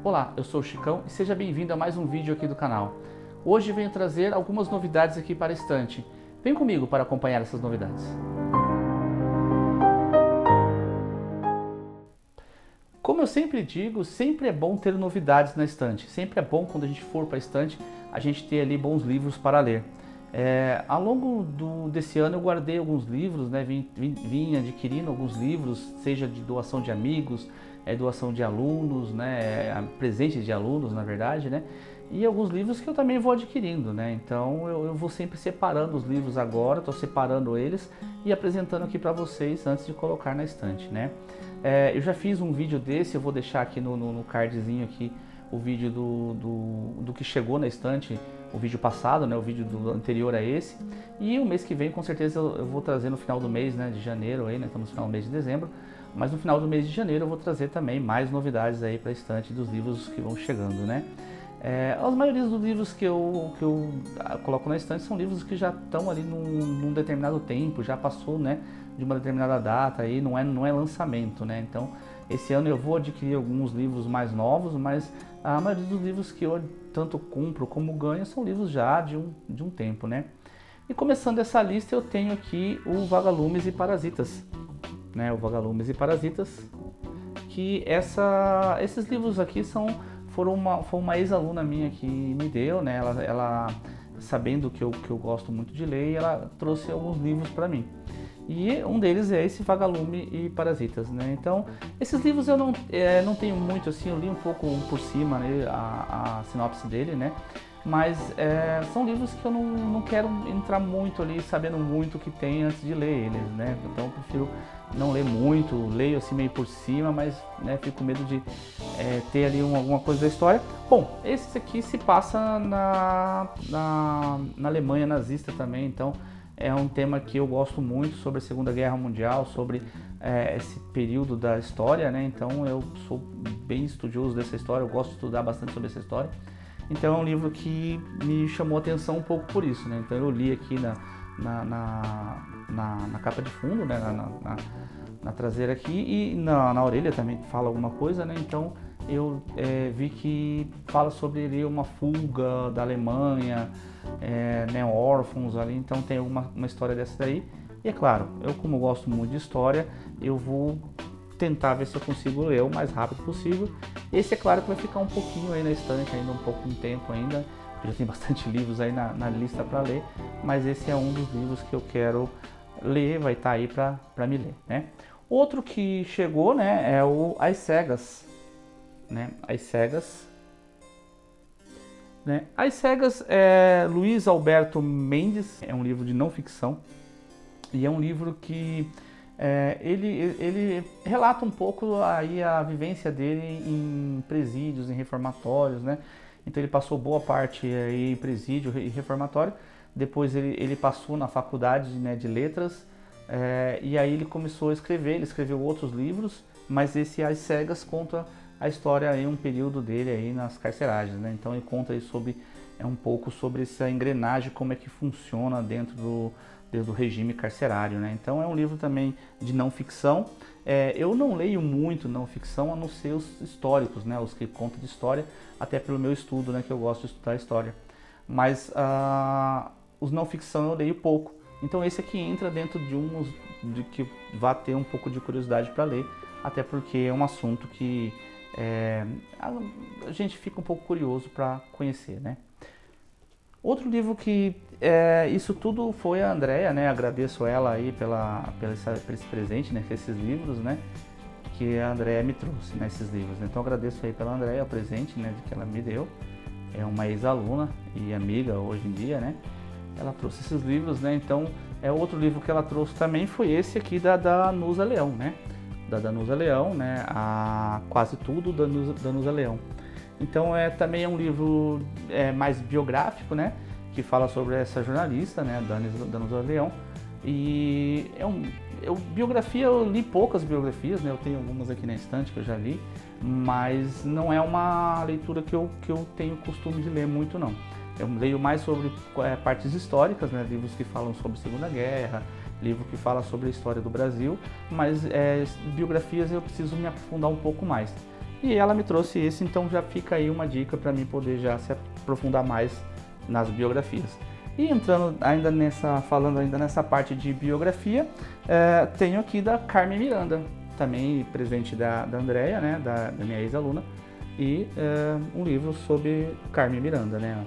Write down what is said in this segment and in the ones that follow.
Olá, eu sou o Chicão e seja bem-vindo a mais um vídeo aqui do canal. Hoje venho trazer algumas novidades aqui para a estante. Vem comigo para acompanhar essas novidades. Como eu sempre digo, sempre é bom ter novidades na estante. Sempre é bom quando a gente for para a estante, a gente ter ali bons livros para ler. Ao longo desse ano eu guardei alguns livros, né? Vim adquirindo alguns livros, seja de doação de amigos, doação de alunos, né? Presente de alunos, na verdade, né? E alguns livros que eu também vou adquirindo, né? Então eu vou sempre separando os livros agora, estou separando eles e apresentando aqui para vocês antes de colocar na estante, né? Eu já fiz um vídeo desse, eu vou deixar aqui no cardzinho aqui o vídeo do que chegou na estante, o vídeo passado, né, o vídeo anterior a esse. E o mês que vem, com certeza, eu vou trazer no final do mês, né, de janeiro, aí, né, estamos no final do mês de dezembro, mas no final do mês de janeiro eu vou trazer também mais novidades aí para a estante dos livros que vão chegando, né. A maioria dos livros que eu coloco na estante são livros que já estão ali num determinado tempo, já passou, né, de uma determinada data, aí não é lançamento, né. Então esse ano eu vou adquirir alguns livros mais novos, mas a maioria dos livros que eu tanto compro como ganho são livros já de um tempo, né. E começando essa lista eu tenho aqui o Vagalumes e Parasitas, né, o Vagalumes e Parasitas, que esses livros aqui foi uma ex-aluna minha que me deu, né, ela sabendo que eu gosto muito de ler, ela trouxe alguns livros para mim. E um deles é esse Vagalume e Parasitas, né? Então, esses livros eu não tenho muito, assim, eu li um pouco por cima, né, a sinopse dele, né? Mas são livros que eu não quero entrar muito ali, sabendo muito o que tem antes de ler eles, né? Então eu prefiro não ler muito, leio assim meio por cima, mas né, fico com medo de ter ali alguma coisa da história. Bom, esse aqui se passa na Alemanha nazista também, então é um tema que eu gosto muito, sobre a Segunda Guerra Mundial, sobre esse período da história, né? Então eu sou bem estudioso dessa história, eu gosto de estudar bastante sobre essa história. Então é um livro que me chamou a atenção um pouco por isso, né? Então eu li aqui na capa de fundo, né? Na traseira aqui e na orelha também fala alguma coisa, né? Então eu vi que fala sobre uma fuga da Alemanha, né, órfãos ali, então tem uma história dessa daí. E é claro, eu como gosto muito de história, eu vou tentar ver se eu consigo ler o mais rápido possível. Esse é claro que vai ficar um pouquinho aí na estante, ainda um pouco de tempo ainda, porque já tem bastante livros aí na lista para ler, mas esse é um dos livros que eu quero ler, vai estar aí para me ler, né? Outro que chegou, né, é o Às Cegas, né? Às Cegas, né? Às Cegas é Luiz Alberto Mendes, é um livro de não ficção e é um livro que ele relata um pouco aí a vivência dele em presídios, em reformatórios, né? Então ele passou boa parte aí em presídio e reformatório, depois ele passou na faculdade, né, de letras, e aí ele começou a escrever, ele escreveu outros livros, mas esse Às Cegas conta a história aí, um período dele aí nas carceragens, né? Então ele conta aí um pouco sobre essa engrenagem, como é que funciona dentro do regime carcerário, né? Então é um livro também de não ficção. Eu não leio muito não ficção, a não ser os históricos, né? Os que contam de história, até pelo meu estudo, né? Que eu gosto de estudar história. Mas os não ficção eu leio pouco. Então esse aqui entra dentro de que vai ter um pouco de curiosidade para ler, até porque é um assunto que a gente fica um pouco curioso para conhecer, né? Outro livro que isso tudo foi a Andrea, né? Agradeço ela aí por esse presente, né? Esses livros, né? Que a Andrea me trouxe, né? Esses livros. Então agradeço aí pela Andrea o presente, né? Que ela me deu. É uma ex-aluna e amiga hoje em dia, né? Ela trouxe esses livros, né? Então outro livro que ela trouxe também foi esse aqui da Danusa Leão, né? Da Danusa Leão, né? Quase tudo da Danusa Leão. Então também é um livro mais biográfico, né? Que fala sobre essa jornalista, né? Danusa Leão. E biografia, eu li poucas biografias, né? Eu tenho algumas aqui na estante que eu já li, mas não é uma leitura que eu tenho costume de ler muito, não. Eu leio mais sobre partes históricas, né? Livros que falam sobre a Segunda Guerra, livro que fala sobre a história do Brasil, mas biografias eu preciso me aprofundar um pouco mais. E ela me trouxe esse, então já fica aí uma dica para mim poder já se aprofundar mais nas biografias. E entrando ainda falando ainda nessa parte de biografia, tenho aqui da Carmen Miranda, também presente da Andrea, né, da minha ex-aluna, e um livro sobre Carmen Miranda, né.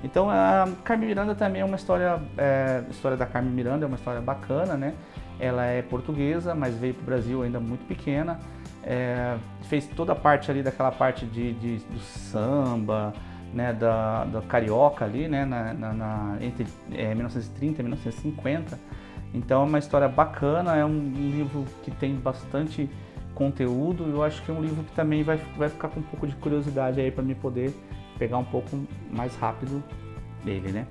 Então a Carmen Miranda também é uma história, a história da Carmen Miranda é uma história bacana, né. Ela é portuguesa, mas veio para o Brasil ainda muito pequena, fez toda a parte ali daquela parte do samba, né, da carioca ali, né, entre 1930 e 1950. Então é uma história bacana, é um livro que tem bastante conteúdo. Eu acho que é um livro que também vai ficar com um pouco de curiosidade aí para mim poder pegar um pouco mais rápido dele, né.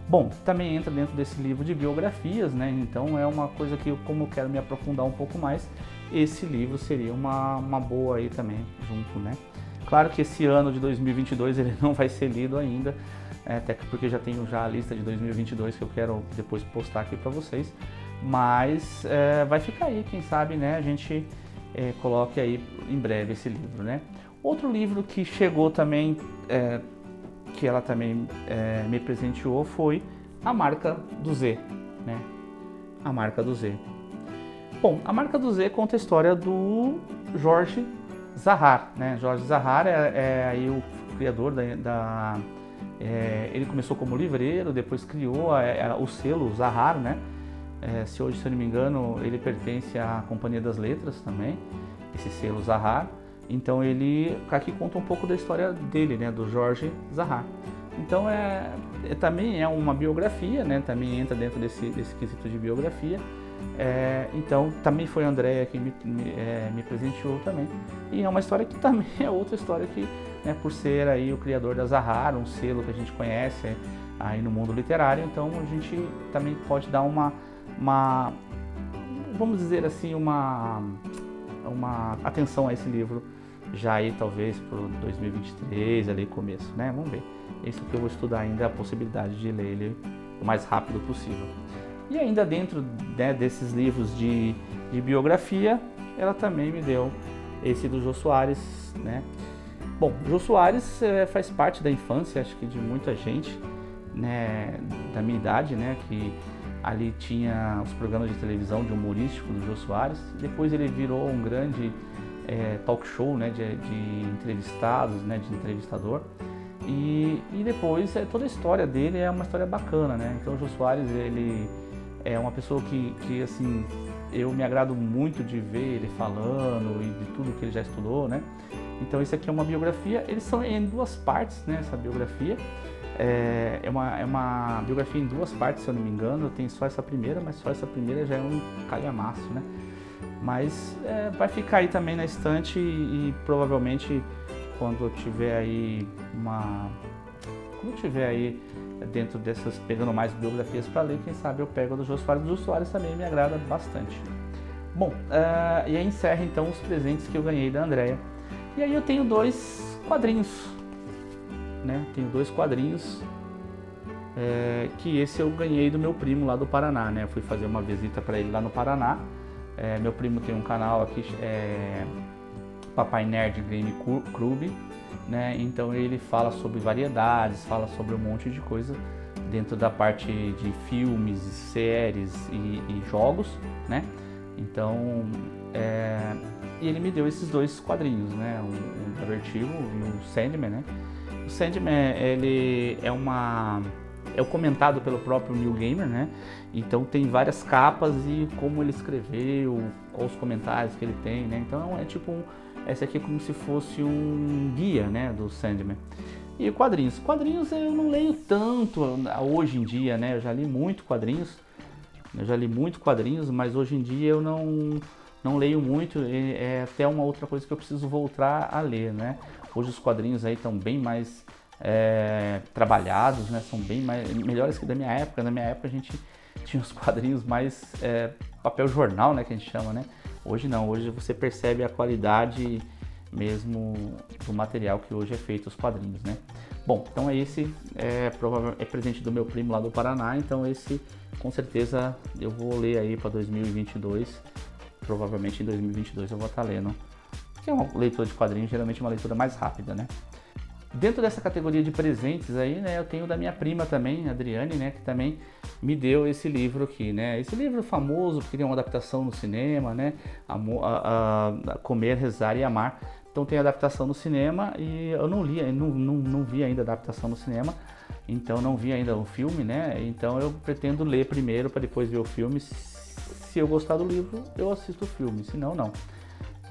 Bom, também entra dentro desse livro de biografias, né, então é uma coisa que como eu quero me aprofundar um pouco mais, esse livro seria uma boa aí também junto, né. Claro que esse ano de 2022 ele não vai ser lido ainda, até porque já tenho a lista de 2022 que eu quero depois postar aqui para vocês, mas vai ficar aí, quem sabe, né, a gente coloque aí em breve esse livro, né. Outro livro que chegou também, que ela também me presenteou, foi A Marca do Z, né, A Marca do Z. Bom, A Marca do Z conta a história do Jorge Zahar, né? Jorge Zahar é aí o criador ele começou como livreiro, depois criou o selo Zahar, né? Se eu não me engano, ele pertence à Companhia das Letras também, esse selo Zahar. Então ele aqui conta um pouco da história dele, né? Do Jorge Zahar. Então também é uma biografia, né? Também entra dentro desse quesito de biografia. Então também foi a Andrea que me presenteou também, e é uma história que também é outra história que, né, por ser aí o criador da Zahar, um selo que a gente conhece aí no mundo literário, então a gente também pode dar uma vamos dizer assim, uma atenção a esse livro já aí talvez para 2023, ali começo, né, vamos ver. Isso que eu vou estudar ainda, a possibilidade de ler ele o mais rápido possível. E ainda dentro, né, desses livros de biografia, ela também me deu esse do Jô Soares, né. Bom, Jô Soares faz parte da infância, acho que de muita gente, né, da minha idade, né, que ali tinha os programas de televisão de humorístico do Jô Soares. Depois ele virou um grande talk show, né, de entrevistados, né, de entrevistador. E depois toda a história dele é uma história bacana, né. Então o Jô Soares, ele é uma pessoa que assim, eu me agrado muito de ver ele falando e de tudo que ele já estudou, né. Então isso aqui é uma biografia, eles são em duas partes, né, essa biografia. É uma biografia em duas partes, se eu não me engano. Eu tenho só essa primeira, mas só essa primeira já é um calhamaço, né. Mas vai ficar aí também na estante e provavelmente quando eu tiver aí dentro dessas, pegando mais biografias para ler, quem sabe eu pego a do Jô Soares. O Jô Soares também me agrada bastante. Bom, e aí encerra então os presentes que eu ganhei da Andrea. E aí eu tenho dois quadrinhos, né? Tenho dois quadrinhos, que esse eu ganhei do meu primo lá do Paraná, né? Eu fui fazer uma visita para ele lá no Paraná. Meu primo tem um canal aqui, Papai Nerd Game Club, né? Então ele fala sobre variedades, fala sobre um monte de coisa dentro da parte de filmes, séries e jogos, né? Então, e ele me deu esses dois quadrinhos, né? O Vertigo e o Sandman, né? O Sandman, ele é o comentado pelo próprio Neil Gaiman, né? Então tem várias capas e como ele escreveu, quais os comentários que ele tem, né? Então é tipo esse aqui é como se fosse um guia, né, do Sandman. E quadrinhos. Quadrinhos eu não leio tanto hoje em dia, né? Eu já li muito quadrinhos, mas hoje em dia eu não leio muito. É até uma outra coisa que eu preciso voltar a ler, né? Hoje os quadrinhos aí estão bem mais trabalhados, né? São bem melhores que da minha época. Na minha época a gente tinha os quadrinhos mais papel jornal, né, que a gente chama, né? Hoje não, hoje você percebe a qualidade mesmo do material que hoje é feito os quadrinhos, né? Bom, então esse é presente do meu primo lá do Paraná, então esse com certeza eu vou ler aí para 2022, provavelmente em 2022 eu vou estar lendo que é uma leitura de quadrinhos, geralmente uma leitura mais rápida, né? Dentro dessa categoria de presentes aí, né, eu tenho da minha prima também, Adriane, né, que também me deu esse livro aqui, né? Esse livro famoso, porque tem uma adaptação no cinema, né? Comer, Rezar e Amar. Então tem adaptação no cinema e eu não li, não vi ainda a adaptação no cinema, então não vi ainda o filme, né? Então eu pretendo ler primeiro para depois ver o filme. Se eu gostar do livro, eu assisto o filme, se não, não.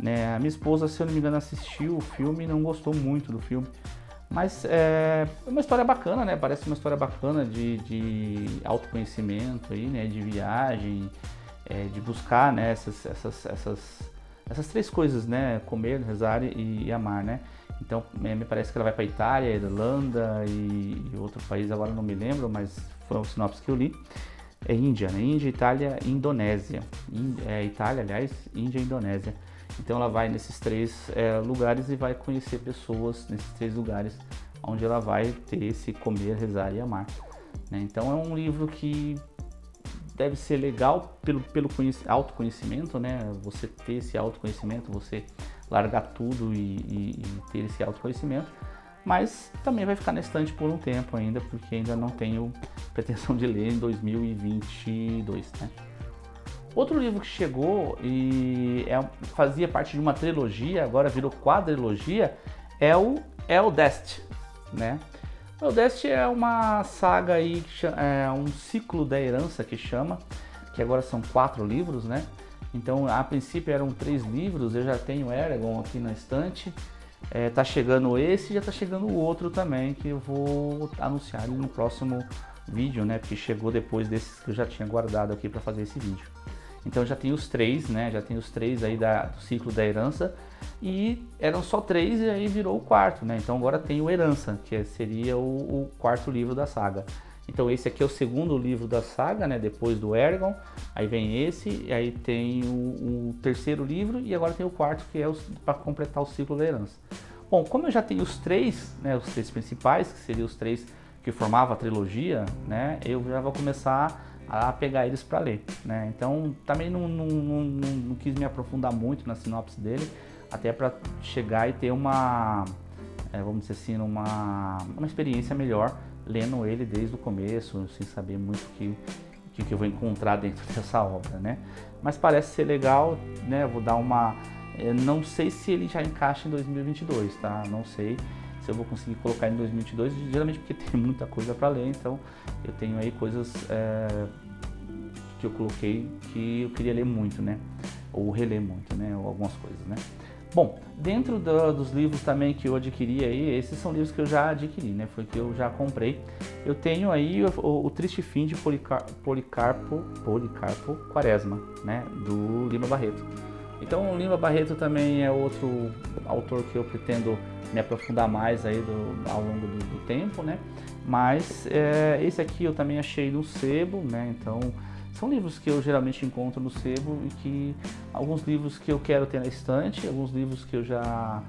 Né? A minha esposa, se eu não me engano, assistiu o filme e não gostou muito do filme. Mas é uma história bacana, né? Parece uma história bacana de autoconhecimento aí, né? De viagem, de buscar, né? Essas três coisas, né? Comer, rezar e amar, né? Então, me parece que ela vai para Itália, Irlanda e outro país, agora não me lembro, mas foi o sinopse que eu li. É Índia, né? Índia, Itália e Indonésia. Itália, aliás, Índia e Indonésia. Então ela vai nesses três lugares e vai conhecer pessoas nesses três lugares, onde ela vai ter esse comer, rezar e amar, né? Então é um livro que deve ser legal pelo autoconhecimento, né? Você ter esse autoconhecimento, você largar tudo e ter esse autoconhecimento, mas também vai ficar na estante por um tempo ainda, porque ainda não tenho pretensão de ler em 2022, né? Outro livro que chegou e fazia parte de uma trilogia, agora virou quadrilogia, é o Eldest, né? O Eldest é uma saga aí, é um ciclo da herança que chama, que agora são 4 livros, né? Então, a princípio eram 3 livros, eu já tenho Eragon aqui na estante, tá chegando esse e já tá chegando o outro também, que eu vou anunciar no próximo vídeo, né? Porque chegou depois desses que eu já tinha guardado aqui para fazer esse vídeo. Então já tem os 3, né? Já tem os 3 aí do ciclo da herança e eram só 3 e aí virou o 4, né? Então agora tem o Herança, que seria o 4º livro da saga. Então esse aqui é o 2º livro da saga, né? Depois do Eragon, aí vem esse, e aí tem o 3º livro e agora tem o 4º, que é para completar o ciclo da herança. Bom, como eu já tenho os 3, né? Os 3 principais, que seriam os 3 que formavam a trilogia, né? Eu já vou começar a pegar eles para ler, né? Então também não quis me aprofundar muito na sinopse dele, até para chegar e ter vamos dizer assim, uma experiência melhor lendo ele desde o começo, sem saber muito o que eu vou encontrar dentro dessa obra, né? Mas parece ser legal, né? Eu vou dar não sei se ele já encaixa em 2022, tá? Não sei se eu vou conseguir colocar em 2022, geralmente porque tem muita coisa para ler, então eu tenho aí coisas que eu coloquei que eu queria ler muito, né? Ou reler muito, né? Ou algumas coisas, né? Bom, dentro dos livros também que eu adquiri aí, esses são livros que eu já adquiri, né? Foi que eu já comprei. Eu tenho aí o Triste Fim de Policarpo Quaresma, né? Do Lima Barreto. Então o Lima Barreto também é outro autor que eu pretendo me aprofundar mais aí ao longo do tempo, né? Mas esse aqui eu também achei no sebo, né? Então são livros que eu geralmente encontro no sebo e que alguns livros que eu quero ter na estante, alguns livros que eu já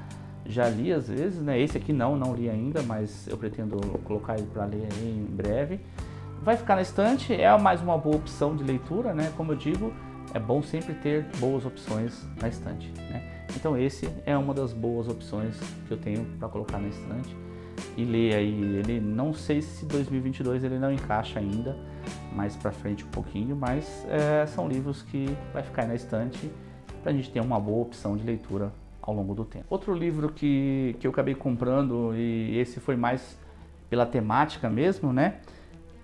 li às vezes, né? Esse aqui não li ainda, mas eu pretendo colocar ele para ler aí em breve. Vai ficar na estante, é mais uma boa opção de leitura, né? Como eu digo, é bom sempre ter boas opções na estante, né? Então esse é uma das boas opções que eu tenho para colocar na estante e ler aí. Ele, não sei se 2022 ele não encaixa ainda, mais para frente um pouquinho, mas são livros que vai ficar na estante para a gente ter uma boa opção de leitura ao longo do tempo. Outro livro que eu acabei comprando, e esse foi mais pela temática mesmo, né?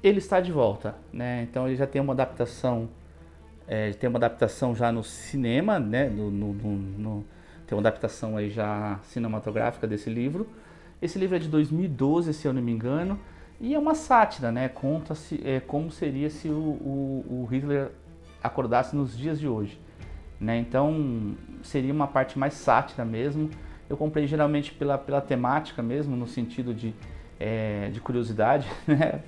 Ele está de volta, né? Então ele já tem uma adaptação. Tem uma adaptação já no cinema, né? Tem uma adaptação aí já cinematográfica desse livro. Esse livro é de 2012, se eu não me engano, e é uma sátira, né? Conta-se como seria se o Hitler acordasse nos dias de hoje, né? Então seria uma parte mais sátira mesmo. Eu comprei geralmente pela temática mesmo, no sentido de curiosidade, né?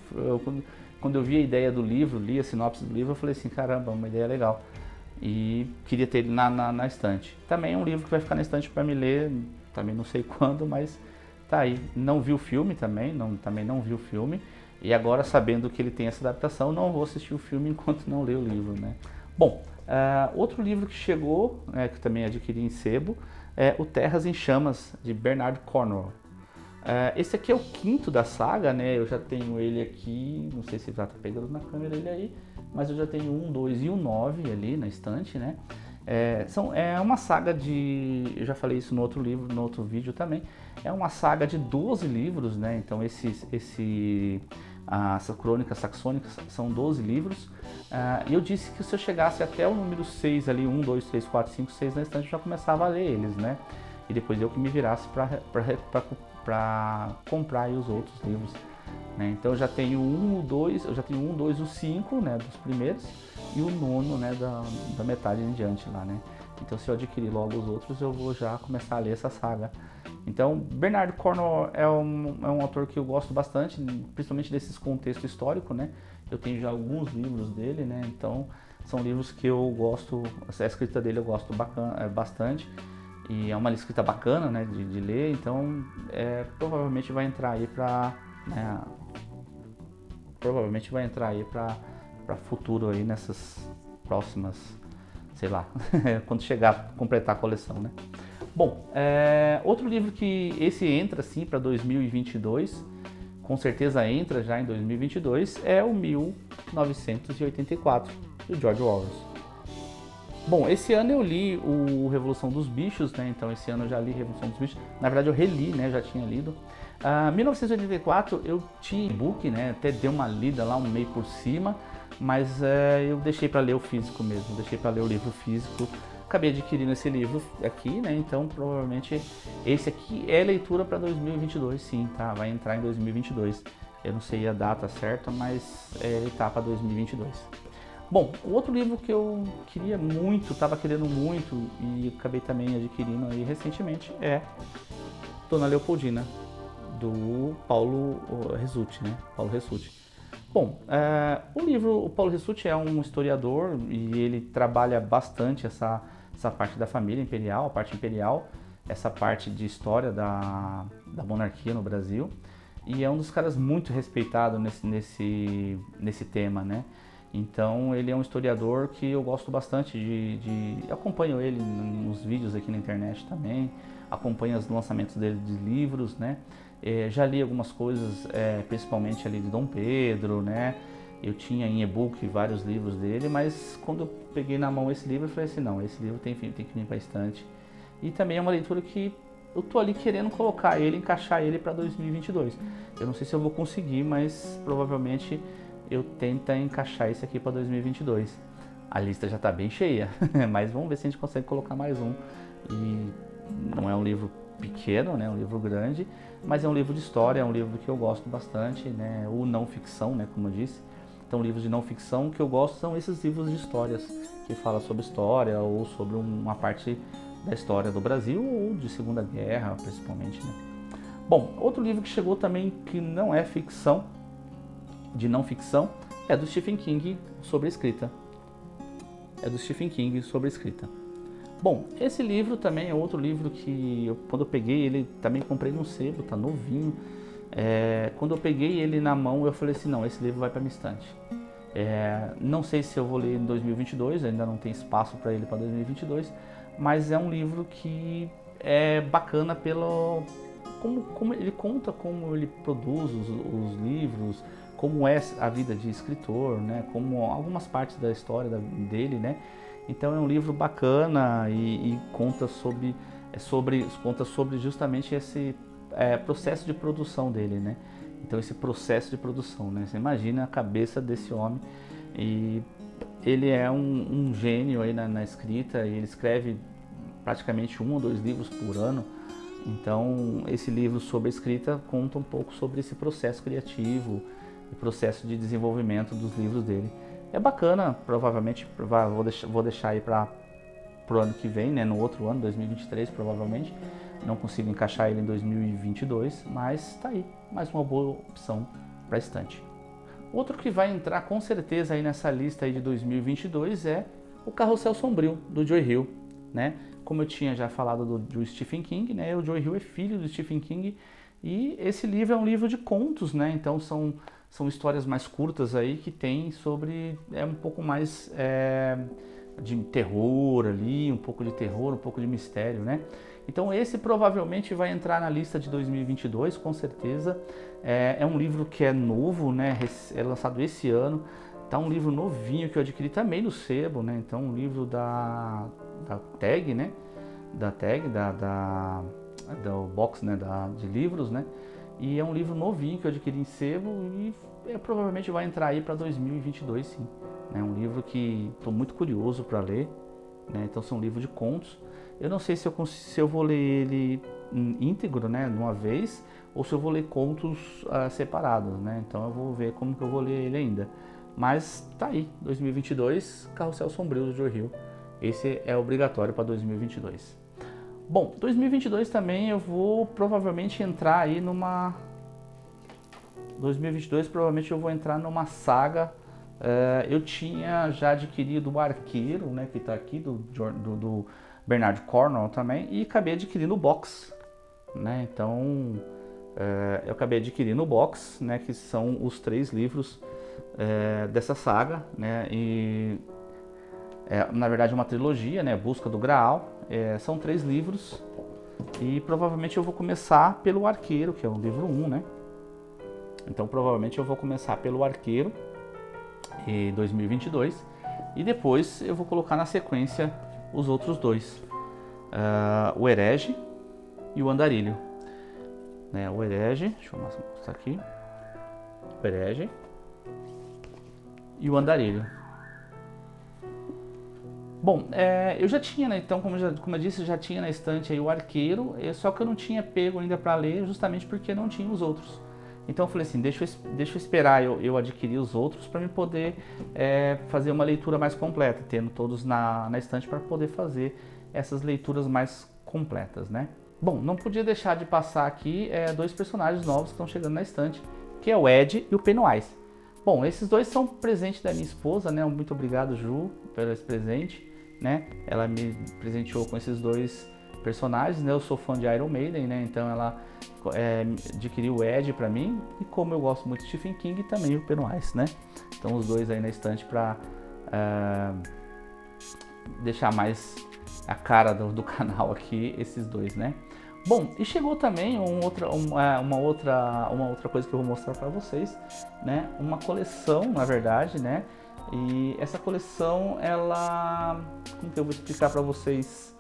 Quando eu vi a ideia do livro, li a sinopse do livro, eu falei assim, caramba, uma ideia legal. E queria ter ele na estante. Também é um livro que vai ficar na estante para me ler, também não sei quando, mas tá aí. Não vi o filme também não vi o filme. E agora, sabendo que ele tem essa adaptação, não vou assistir o filme enquanto não ler o livro, né? Bom, Outro livro que chegou, que também adquiri em sebo, é O Terras em Chamas, de Bernard Cornwell. Esse aqui é o quinto da saga, né? Eu já tenho ele aqui, não sei se já tá pegando na câmera ele aí, mas eu já tenho um, 2 e o 9 ali na estante, né? É uma saga de, eu já falei isso no outro livro, no outro vídeo também, é uma saga de 12 livros, né? Então essas crônicas saxônicas são 12 livros, e eu disse que se eu chegasse até o número 6 ali, 1, 2, 3, 4, 5, 6 na estante, eu já começava a ler eles, né? E depois eu que me virasse para comprar aí os outros livros, né? Então eu já tenho um, o 2, eu já tenho um, 2, o 5, né, dos primeiros, e o nono, né, da metade em diante lá, né? Então se eu adquirir logo os outros, eu vou já começar a ler essa saga. Então Bernard Cornwell é um autor que eu gosto bastante, principalmente desses contextos históricos, né? Eu tenho já alguns livros dele, né? Então são livros que eu gosto, a escrita dele eu gosto bastante. E é uma escrita bacana, né, de ler, então provavelmente vai entrar aí para futuro aí nessas próximas, sei lá, quando chegar a completar a coleção, né? Bom, outro livro que esse entra assim para 2022, com certeza entra já em 2022, é o 1984, do George Orwell. Bom, esse ano eu li o Revolução dos Bichos, né? Então esse ano eu já li Revolução dos Bichos. Na verdade eu reli, né? Já tinha lido. 1984 eu tinha e-book, né? Até dei uma lida lá, um meio por cima, mas eu deixei para ler o físico mesmo, deixei para ler o livro físico. Acabei adquirindo esse livro aqui, né? Então provavelmente esse aqui é leitura para 2022, sim, tá? Vai entrar em 2022. Eu não sei a data certa, mas ele tá para 2022. Bom, o outro livro que eu queria muito, estava querendo muito e acabei também adquirindo aí recentemente é Dona Leopoldina, do Paulo Ressuti, né? Paulo Ressuti. Bom, o Paulo Ressuti é um historiador e ele trabalha bastante essa parte da família imperial, a parte imperial, essa parte de história da monarquia no Brasil, e é um dos caras muito respeitado nesse tema, né? Então ele é um historiador que eu gosto bastante acompanho ele nos vídeos aqui na internet também, acompanho os lançamentos dele de livros, né? Já li algumas coisas, principalmente ali de Dom Pedro, né? Eu tinha em e-book vários livros dele, mas quando eu peguei na mão esse livro, eu falei assim, não, esse livro tem que vir para a estante. E também é uma leitura que eu tô ali querendo encaixar ele para 2022. Eu não sei se eu vou conseguir, mas provavelmente eu tento encaixar esse aqui para 2022. A lista já está bem cheia, mas vamos ver se a gente consegue colocar mais um. E não é um livro pequeno, né? É um livro grande, mas é um livro de história, é um livro que eu gosto bastante, né? Ou não ficção, né? Como eu disse. Então, livros de não ficção que eu gosto são esses livros de histórias, que falam sobre história ou sobre uma parte da história do Brasil ou de Segunda Guerra, principalmente, né? Bom, outro livro que chegou também que não é ficção, de não ficção, é do Stephen King sobre escrita. Bom, esse livro também é outro livro que quando eu peguei ele, também comprei no sebo, tá novinho. Quando eu peguei ele na mão, eu falei assim, não, esse livro vai para minha estante. Não sei se eu vou ler em 2022, ainda não tem espaço para ele para 2022, mas é um livro que é bacana como ele conta, como ele produz os livros, como é a vida de escritor, né? Como algumas partes da história dele, né? Então é um livro bacana e conta sobre justamente esse processo de produção dele, né? Então esse processo de produção, né? Você imagina a cabeça desse homem e ele é um gênio aí na escrita, e ele escreve praticamente 1 ou 2 livros por ano. Então esse livro sobre a escrita conta um pouco sobre esse processo criativo e processo de desenvolvimento dos livros dele. É bacana, provavelmente vou deixar aí para o ano que vem, né? No outro ano, 2023 provavelmente. Não consigo encaixar ele em 2022, mas tá aí, mais uma boa opção para a estante. Outro que vai entrar com certeza aí nessa lista aí de 2022 é O Carrossel Sombrio, do Joe Hill, né? Como eu tinha já falado do Stephen King, né? O Joe Hill é filho do Stephen King e esse livro é um livro de contos, né? Então são histórias mais curtas aí que tem sobre um pouco mais de terror ali, um pouco de terror, um pouco de mistério, né? Então esse provavelmente vai entrar na lista de 2022, com certeza. É um livro que é novo, né? É lançado esse ano. Tá um livro novinho que eu adquiri também no sebo, né? Então um livro da Tag, né? Da Tag, do box, né? De livros, né? E é um livro novinho que eu adquiri em sebo e provavelmente vai entrar aí para 2022, sim. É um livro que estou muito curioso para ler, né? Então são um livro de contos. Eu não sei se eu vou ler ele íntegro, né, de uma vez, ou se eu vou ler contos separados, né? Então eu vou ver como que eu vou ler ele ainda. Mas tá aí, 2022, Carrossel Sombrio do Joe Hill. Esse é obrigatório para 2022. Bom, 2022 também eu vou provavelmente entrar aí numa... 2022 provavelmente eu vou entrar numa saga. Eu tinha já adquirido o Arqueiro, né, que está aqui, do Bernard Cornwell também, e acabei adquirindo o box, né? Então eu acabei adquirindo o box, né, que são os 3 livros dessa saga, né? E na verdade uma trilogia, né? Busca do Graal. São 3 livros e provavelmente eu vou começar pelo Arqueiro, que é o livro 1, né? Então provavelmente eu vou começar pelo Arqueiro em 2022 e depois eu vou colocar na sequência os outros 2, o Herege e o Andarilho, né? O Herege, deixa eu mostrar aqui, o Herege e o Andarilho. Bom, eu já tinha, né? Então como eu disse, já tinha na estante aí o Arqueiro, só que eu não tinha pego ainda para ler justamente porque não tinha os outros. Então eu falei assim, deixa eu esperar eu adquirir os outros para me poder fazer uma leitura mais completa, tendo todos na estante para poder fazer essas leituras mais completas, né? Bom, não podia deixar de passar aqui 2 personagens novos que estão chegando na estante, que é o Ed e o Pennywise. Bom, esses 2 são presente da minha esposa, né? Muito obrigado, Ju, pelo esse presente, né? Ela me presenteou com esses 2 personagens, né? Eu sou fã de Iron Maiden, né? Então ela adquiriu o Ed para mim, e como eu gosto muito de Stephen King, também o Pennywise, né? Então os 2 aí na estante para deixar mais a cara do canal aqui, esses 2, né? Bom, e chegou também uma outra coisa que eu vou mostrar para vocês, né? Uma coleção, na verdade, né? E essa coleção, como que eu vou explicar para vocês?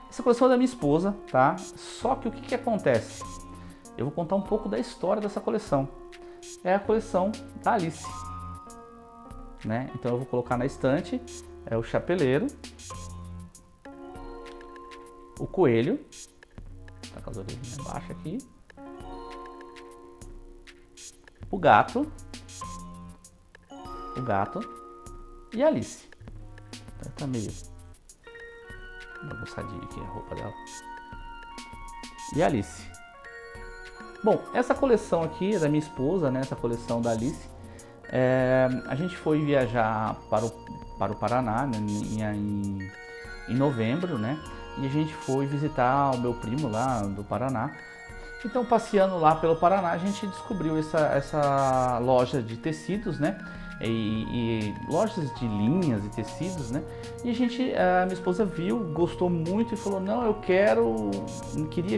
Essa coleção é da minha esposa, tá? Só que o que acontece? Eu vou contar um pouco da história dessa coleção. É a coleção da Alice, né? Então eu vou colocar na estante o chapeleiro, o coelho, tá com as orelhinhas embaixo aqui, o gato e a Alice. Tá meio bagunçadinha aqui a roupa dela. E a Alice. Bom, essa coleção aqui é da minha esposa, né? Essa coleção da Alice. A gente foi viajar para o Paraná, né? em novembro, né? E a gente foi visitar o meu primo lá do Paraná. Então, passeando lá pelo Paraná, a gente descobriu essa loja de tecidos, né? E lojas de linhas e tecidos, né? E a minha esposa viu, gostou muito e falou: não, eu queria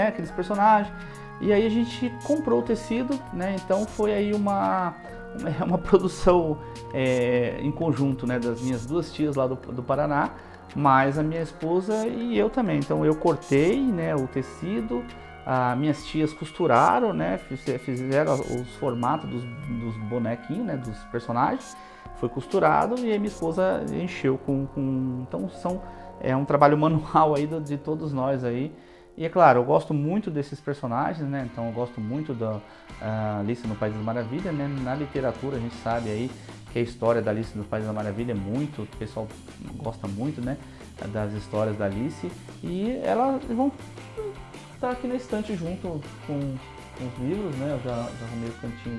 aqueles personagens. E aí a gente comprou o tecido, né? Então foi aí uma produção em conjunto, né? Das minhas 2 tias lá do Paraná, mais a minha esposa e eu também. Então eu cortei, né, o tecido, minhas tias costuraram, né? Fizeram os formatos dos bonequinhos, né? Dos personagens. Foi costurado e aí minha esposa encheu com... Então é um trabalho manual aí de todos nós aí. E é claro, eu gosto muito desses personagens, né? Então eu gosto muito da Alice no País das Maravilhas, né? Na literatura a gente sabe aí que a história da Alice no País das Maravilhas o pessoal gosta muito, né? Das histórias da Alice. E elas vão estar aqui na estante junto com os livros, né? Eu já arrumei o cantinho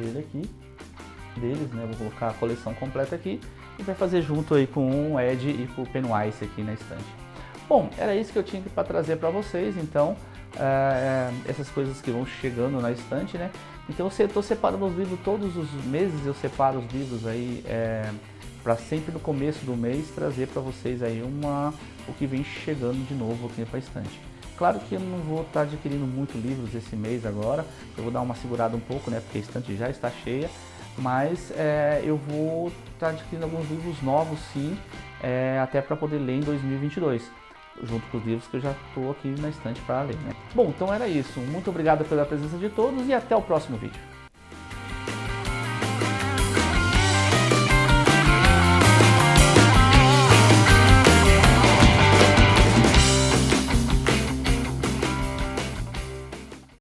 deles, né? Vou colocar a coleção completa aqui e vai fazer junto aí com o Ed e com o Pennywise aqui na estante. Bom, era isso que eu tinha para trazer para vocês, então, essas coisas que vão chegando na estante, né? Então eu estou separando os livros todos os meses, eu separo os livros aí para sempre no começo do mês trazer para vocês aí o que vem chegando de novo aqui para a estante. Claro que eu não vou estar adquirindo muito livros esse mês agora, eu vou dar uma segurada um pouco, né, porque a estante já está cheia, mas eu vou estar adquirindo alguns livros novos sim, até para poder ler em 2022, junto com os livros que eu já estou aqui na estante para ler, né? Bom, então era isso. Muito obrigado pela presença de todos e até o próximo vídeo.